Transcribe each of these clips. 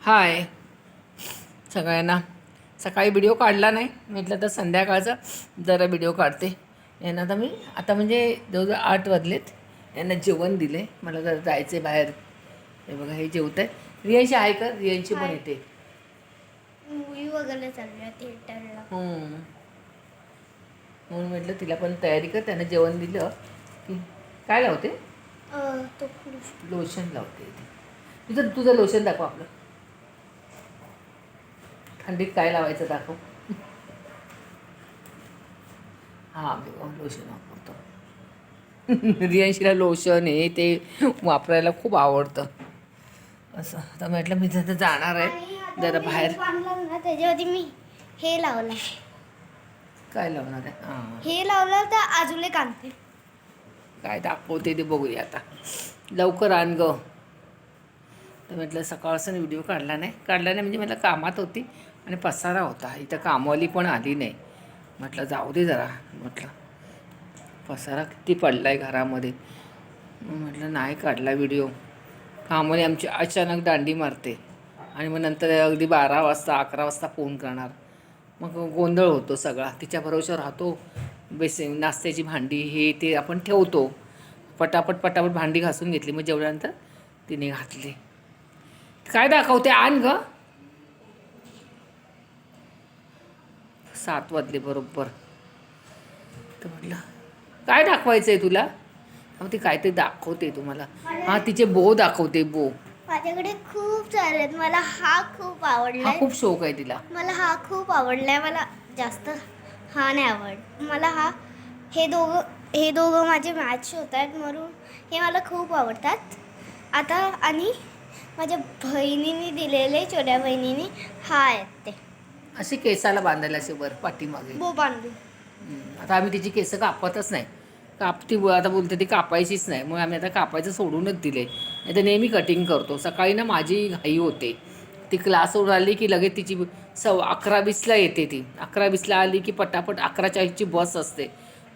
हाय सगळ्यांना. सकाळी व्हिडिओ काढला नाही, म्हटलं तर संध्याकाळचा जरा व्हिडिओ काढते. यांना आता म्हणजे जवळजवळ 8 वाजलेत. यांना जेवण दिले. मला जरा जायचं आहे बाहेर. हे बघा, हे जेवत आहे. रियांशी आहे का? रियांशी पण येते. मूवी वगैरे चालल्या थिएटरला. म्हणून म्हटलं तिला पण तयारी कर. त्यांना जेवण दिलं की काय लावते? तो लोशन लावते. तुझं लोशन दाखव आपलं. थंडीत काय लावायचं दाखव. हां, लोशन वापरतो. रियांशीला लोशन हे ते वापरायला खूप आवडतं. असं तर म्हटलं मी जर जाणार आहे जरा बाहेर. ना त्याच्यावरती मी हे लावलं. काय लावणार आहे? हां, हे लावलं तर अजून एक आणते. काय दाखवते ते बघूया आता. लवकर आण ग. तर म्हटलं सकाळपासून व्हिडिओ काढला नाही म्हणजे मला कामात होती आणि पसारा होता. इथं कामवाली पण आली नाही. म्हटलं जाऊ दे जरा. म्हटलं पसारा किती पडला आहे घरामध्ये. म्हटलं नाही काढला व्हिडिओ. कामवाली आमची अचानक दांडी मारते आणि मग नंतर अगदी 12 वाजता 11 वाजता फोन करणार. मग गोंधळ होतो सगळा. तिच्या भरोश्यावर राहतो. नाश्त्याची भांडी हे ते आपण ठेवतो. पटापट भांडी घासून घेतली. मग जेवल्यानंतर तिने घातली. काय दाखवते? आण ग. 7 वाजले बरोबर. तर म्हटलं काय दाखवायचं आहे तुला? मग ती काहीतरी दाखवते तुम्हाला. हां, तिचे बो दाखवते. बो माझ्याकडे खूप सारे आहेत. मला हा खूप आवडलाय. हा खूप शौक आहे तिला. मला हा खूप आवडलाय. मला जास्त हा नाही आवड. मला हे दोघं माझे मॅच होत आहेत म्हणून हे मला खूप आवडतात. आता आणि माझ्या बहिणीने दिलेले, छोट्या बहिणीने हा आहेत ते असे केसाला बांधायला असे वर पाठीमागे. बो बांधू. आता आम्ही तिची केसं कापतच नाही. आता बोलते ती कापायचीच नाही. मग आम्ही आता कापायचं सोडूनच दिले. नाही तर नेहमी कटिंग करतो. सकाळी ना माझी घाई होते. ती क्लासवरून आली की लगेच तिची 11:20ला येते. ती 11:20ला आली की पटापट 11:40ची बस असते.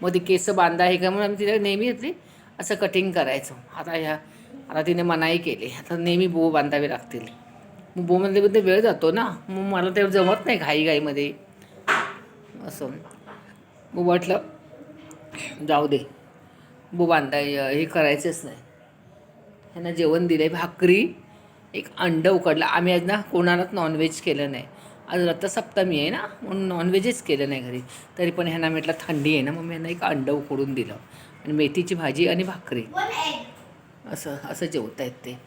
मग ती केसं बांधा हे का म्हणून आम्ही तिला नेहमी येते असं कटिंग करायचं. आता तिने मनाई केली. आता नेहमी बो बांधावे लागतील. मग बोमध्ये वेळ जातो ना. मग मला ते जमत नाही घाईमध्ये असं. मग म्हटलं जाऊ दे. बो हे करायचंच नाही. ह्यांना जेवण दिलं आहे. भाकरी, एक अंडं उकडलं. आम्ही आज ना कोणालाच नॉनव्हेज केलं नाही. आज रथसप्तमी आहे ना, म्हणून नॉनव्हेजच केलं नाही घरी. तरी पण ह्यांना म्हटलं थंडी आहे ना, मग मी ह्यांना एक अंडं उकडून दिलं आणि मेथीची भाजी आणि भाकरी. असं जेवत आहेत ते.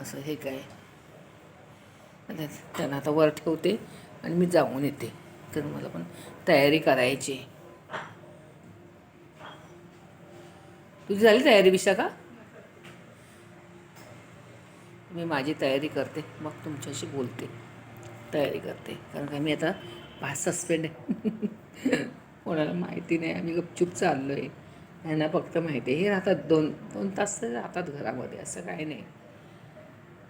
असं हे काय. त्यांना आता वर ठेवते आणि मी जाऊन येते. तर मला पण तयारी करायची. तुझी झाली तयारी विशाखा? मी माझी तयारी करते, मग तुमच्याशी बोलते. तयारी करते कारण का मी आता सस्पेंड आहे. कोणाला माहिती नाही. आम्ही गपचूप चाललो आहे. यांना फक्त माहिती आहे. हे राहतात 2 तास तर राहतात घरामध्ये. असं काही नाही.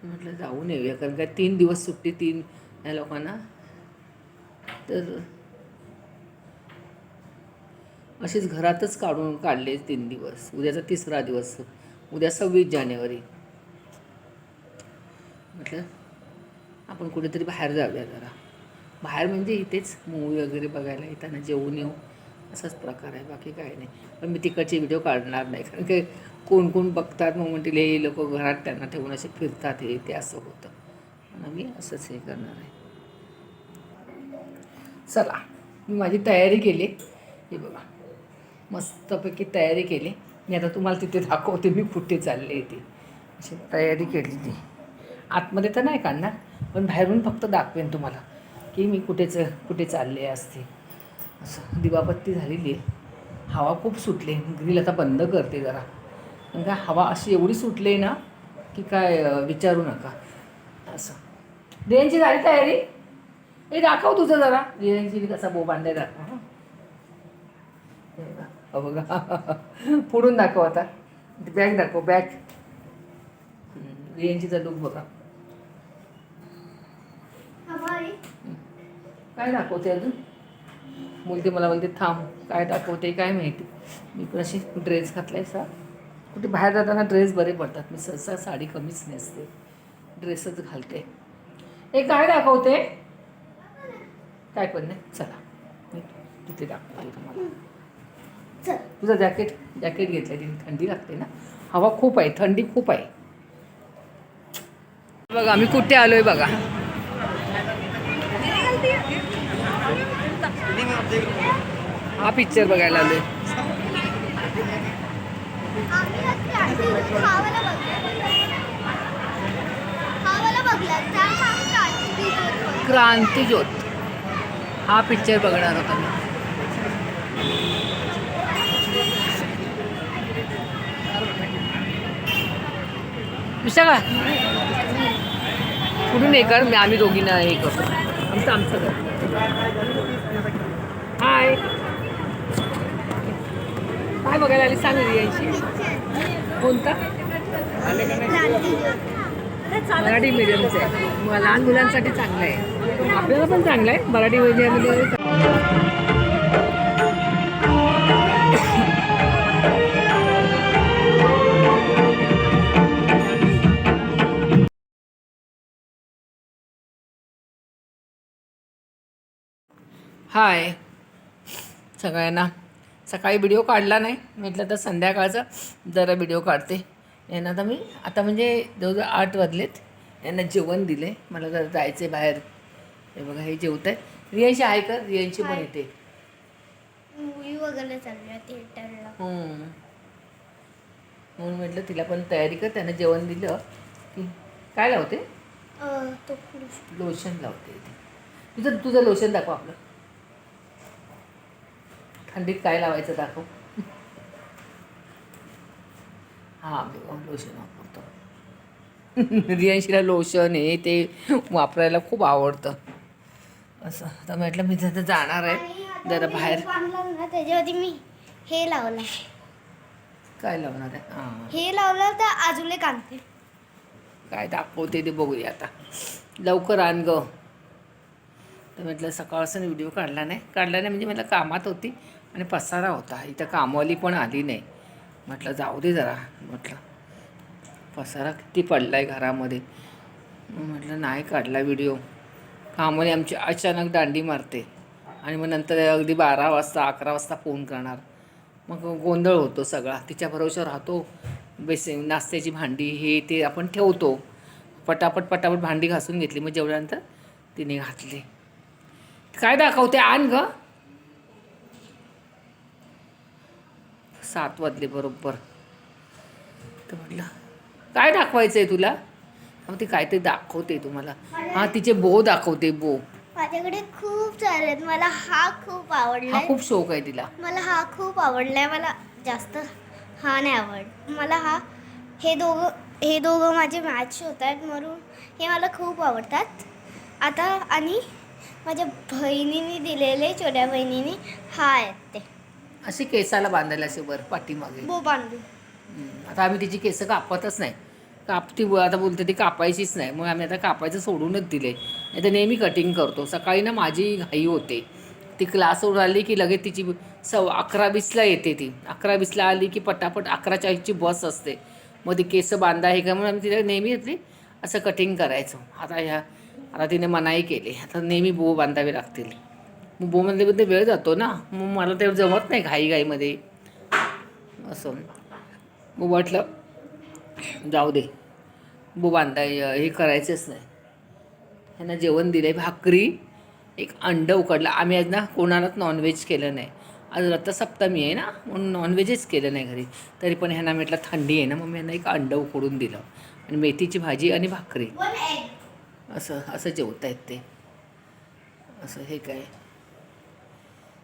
म्हटलं जाऊन येऊया कारण काय 3 दिवस सुट्टी 3 या लोकांना. तर असेच घरातच काढले 3 दिवस. उद्याचा 3रा दिवस. उद्या 26 जानेवारी. म्हटलं आपण कुठेतरी बाहेर जाऊया जरा. बाहेर म्हणजे इथेच मूवी वगैरे बघायला येताना जेवून येऊ असाच प्रकार आहे. बाकी काही नाही. पण मी तिकडचे व्हिडिओ काढणार नाही कारण की कोण बघतात मग म्हणतील हे लोक घरात त्यांना ठेवून असे फिरतात हे ते असं होतं. म्हणून मी असंच हे करणार आहे. चला, मी माझी तयारी केली. हे बघा मस्तपैकी तयारी केली. मी आता तुम्हाला तिथे दाखवते मी कुठे चालले ती. अशी तयारी केली ती. आतमध्ये तर नाही काढणार पण बाहेरून फक्त दाखवेन तुम्हाला की मी कुठे चालले असते. असं दिवाबत्ती झालेली आहे. हवा खूप सुटली. ग्रिल आता बंद करते जरा कारण का हवा अशी एवढी सुटली आहे ना की काय विचारू नका. असं रियांची झाली तयारी? हे दाखव तुझं जरा. रियांची कसा बो बांधाय दाखव. हो बघा. पुढून दाखव आता. बॅग दाखव. बॅग. रियांचीचा लुक बघा. काय दाखवते अजून? मला बोलते थांब. काय दाखवते काय माहिती. मी पण अशी ड्रेस घातलाय सा. कुठे बाहेर जाताना ड्रेस बरे पडतात. मी सहसा साडी कमीच नेसते. ड्रेसच घालते. हे काय दाखवते? काय पण नाही. चला मी तिथे दाखवते तुम्हाला. चल. तुझं जॅकेट घेतलं तिने. थंडी लागते ना, हवा खूप आहे, थंडी खूप आहे. बघा आम्ही कुठे आलोय बघा. हा पिक्चर बघायला आलोय. क्रांतिज्योत हा पिक्चर बघणार होता मी. विशाखा कुठून हे कर, आम्ही दोघींना हे करतो. आमचं घर. हाय, काय बघायला आली सांग यांची. कोणता? मराठी मीडियमचं आहे. लहान मुलांसाठी चांगलं आहे, आपल्याला पण चांगलं आहे. मराठी मीडियममध्ये हाय सगळ्यांना. सकाळी व्हिडिओ काढला नाही, म्हटलं तर संध्याकाळचा जरा व्हिडिओ काढते. यांना आता म्हणजे जवळजवळ 8 वाजलेत. यांना जेवण दिले. मला जरा जायचं आहे बाहेर. हे बघा हे जेवत आहे. रियांशी आहे का? रियांशी पण येते. मूवी वगैरे चालू आहे थिएटरला. म्हणून म्हटलं तिला पण तयारी कर. त्यांना जेवण दिलं की काय लावते? तो लोशन लावते. तुझं लोशन दाखव आपलं. थंडीत काय लावायचं दाखव. हां लोशन वापरतो. रियांशीला लोशन हे ते वापरायला खूप आवडतं. असं तर म्हटलं मी जर जाणार आहे जरा बाहेर. त्याच्यावरती मी हे लावलं. काय लावणार आहे? हां हे लावलं तर अजून कांते. काय दाखवते ते बघूया आता. लवकर आण ग. तर म्हटलं सकाळपासून व्हिडिओ काढला नाही म्हणजे मला कामात होती आणि पसारा होता. इथं कामवाली पण आली नाही. म्हटलं जाऊ दे जरा. म्हटलं पसारा किती पडला आहे घरामध्ये. म्हटलं नाही काढला व्हिडिओ. कामवाली आमची अचानक दांडी मारते आणि मग नंतर अगदी 12 वाजता 11 वाजता फोन करणार. मग गोंधळ होतो सगळा. तिच्या भरोश्यावर राहतो. नाश्त्याची भांडी हे ते आपण ठेवतो. पटापट भांडी घासून घेतली. मग जेवल्यानंतर तिने घातली. काय दाखवते? आण ग. 7 वाजले बरोबर. तर म्हटलं काय दाखवायचं आहे तुला? मग ती काहीतरी दाखवते तुम्हाला. हां तिचे बो दाखवते. बो माझ्याकडे खूप सारे आहेत. मला हा खूप आवडला. हा खूप शौक आहे तिला. मला हा खूप आवडलाय. मला जास्त हा नाही आवड. मला हे दोघं माझे मॅच होत आहेत म्हणून हे मला खूप आवडतात. आता आणि माझ्या बहिणीने दिलेले, छोट्या बहिणीने हा आहेत ते असे केसाला बांधायला असे वर पाठीमागे बो बांधू. आता आम्ही तिची केस कापतच नाही. आता बोलते ती कापायचीच नाही. मग आम्ही आता कापायचं सोडूनच दिले. नाही तर नेहमी कटिंग करतो. सकाळी ना माझी घाई होते. ती क्लासवरून आली की लगेच तिची 11:20ला येते. ती 11:20ला आली की पटापट 11:40ची बस असते. मग ती केस बांधा हे का म्हणून आम्ही तिला नेहमी घेतली असं कटिंग करायचं. आता तिने मनाई केली. आता नेहमी बो बांधावे लागतील. मग बोमध्ये वेळ जातो ना. मग मला ते जमत नाही घाईमध्ये असं. मग म्हटलं जाऊ दे बो हे करायचंच नाही. ह्यांना जेवण दिलं आहे. भाकरी, एक अंडं उकडलं. आम्ही आज ना कोणालाच नॉनव्हेज केलं नाही. आज रथसप्तमी आहे ना म्हणून नॉनव्हेजच केलं नाही घरी. तरी पण ह्यांना म्हटलं थंडी आहे ना मग मी ह्यांना एक अंडं उकडून दिलं आणि मेथीची भाजी आणि भाकरी. असं जेवत आहेत ते. असं हे काय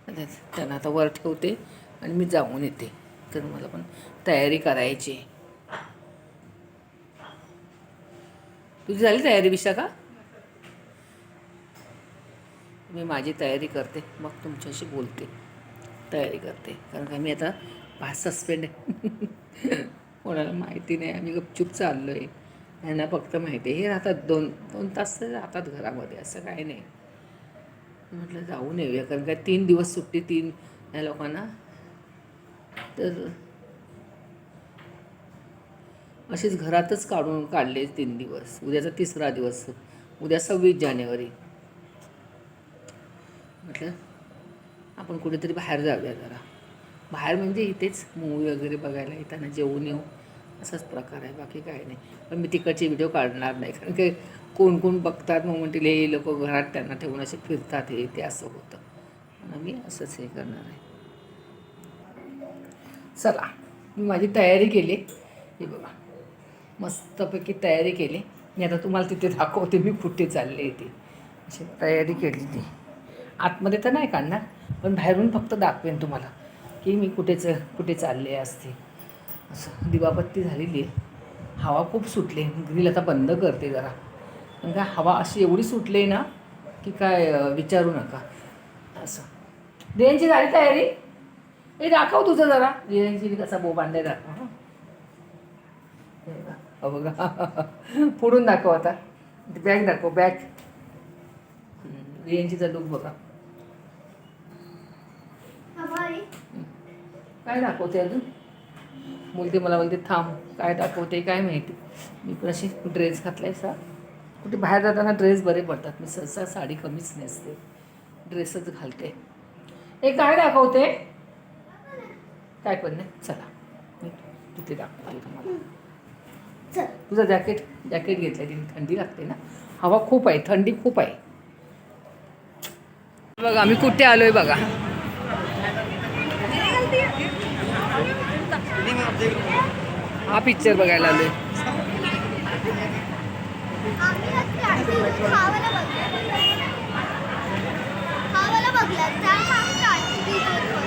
त्यांना आता वर ठेवते आणि मी जाऊन येते. तर मला पण तयारी करायची. तुझी झाली तयारी विशाखा? मी माझी तयारी करते मग तुमच्याशी बोलते. तयारी करते कारण का मी आता 5 सस्पेंड आहे. कोणाला माहिती नाही. आम्ही गपचूप चाललो आहे. यांना फक्त माहिती आहे. हे राहतात 2 तास तर राहतात घरामध्ये. असं काही नाही. म्हटलं जाऊन येऊया कारण काय 3 दिवस सुट्टी 3 या लोकांना. तर अशीच घरातच काढले 3 दिवस. उद्याचा 3रा दिवस. उद्या 26 जानेवारी. म्हटलं आपण कुठेतरी बाहेर जाऊया जरा. बाहेर म्हणजे इथेच मूवी वगैरे बघायला येताना जेवून येऊ असाच प्रकार आहे, बाकी काय नाही. पण मी तिकडचे व्हिडिओ काढणार नाही, कारण की कोण कोण बघतात मग म्हणतील हे लोक घरात त्यांना ठेवून असे फिरतात, हे ते असं होतं. म्हणून मी असंच हे करणार आहे. चला, मी माझी तयारी केली. हे बघा, मस्तपैकी तयारी केली. मी आता तुम्हाला तिथे दाखवते मी कुठे चालले ते. अशी तयारी केली ती. आतमध्ये तर नाही काढणार, पण बाहेरून फक्त दाखवेन तुम्हाला की मी कुठे चालले असते. असं दिवाबत्ती झालेली आहे. हवा खूप सुटली. ग्रिल आता बंद करते जरा, कारण का हवा अशी एवढी सुटली ना की काय विचारू नका. असं देयांची झाली तयारी. हे दाखव तुझं जरा. देयांची कसा बो बांधाय दाखव. हो बघा, पुढून दाखव. आता बॅग दाखव, बॅग. देयांचीचा लुक बघा. काय दाखवते अजून? मला बोलते थांब, काय दाखवते काय माहिती. मी पण अशी ड्रेस घातलाय सा. कुठे बाहेर जाताना ड्रेस बरे पडतात. मी सहसा साडी कमीच नेसते, ड्रेसच घालते. हे काय दाखवते? काय पण नाही. चला मी तिथे दाखवते तुम्हाला. तुझं जॅकेट घेतलं तिने. थंडी लागते ना, हवा खूप आहे, थंडी खूप आहे. बघा आम्ही कुठे आलोय बघा. हा पिक्चर बघायला आलोय.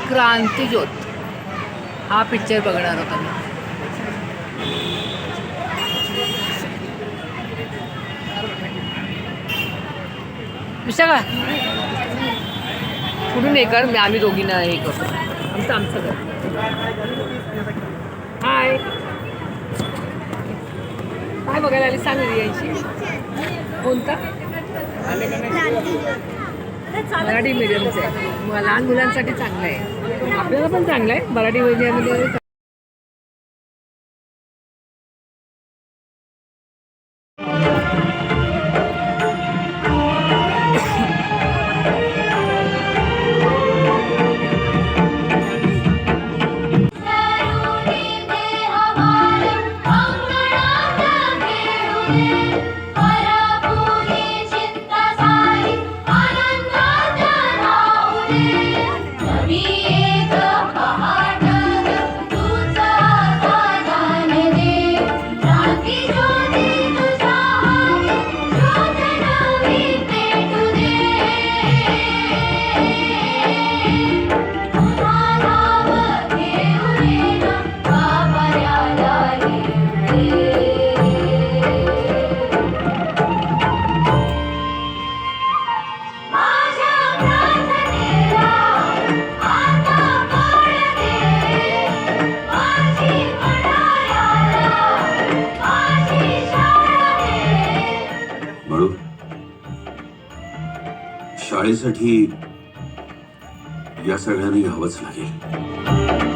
क्रांतिज्योत हा पिक्चर बघणार होता मी. विशाखा कुठून हे कर, आम्ही दोघींना हे करतो. आमचं घर. हाय, काय बघायला आली सांग यांची. कोणता? मराठी मीडियमचं आहे. लहान मुलांसाठी चांगलं आहे, आपल्याला पण चांगलं आहे. मराठी मीडियममध्ये शाळेसाठी या सगळ्यांनी यावंच लागेल.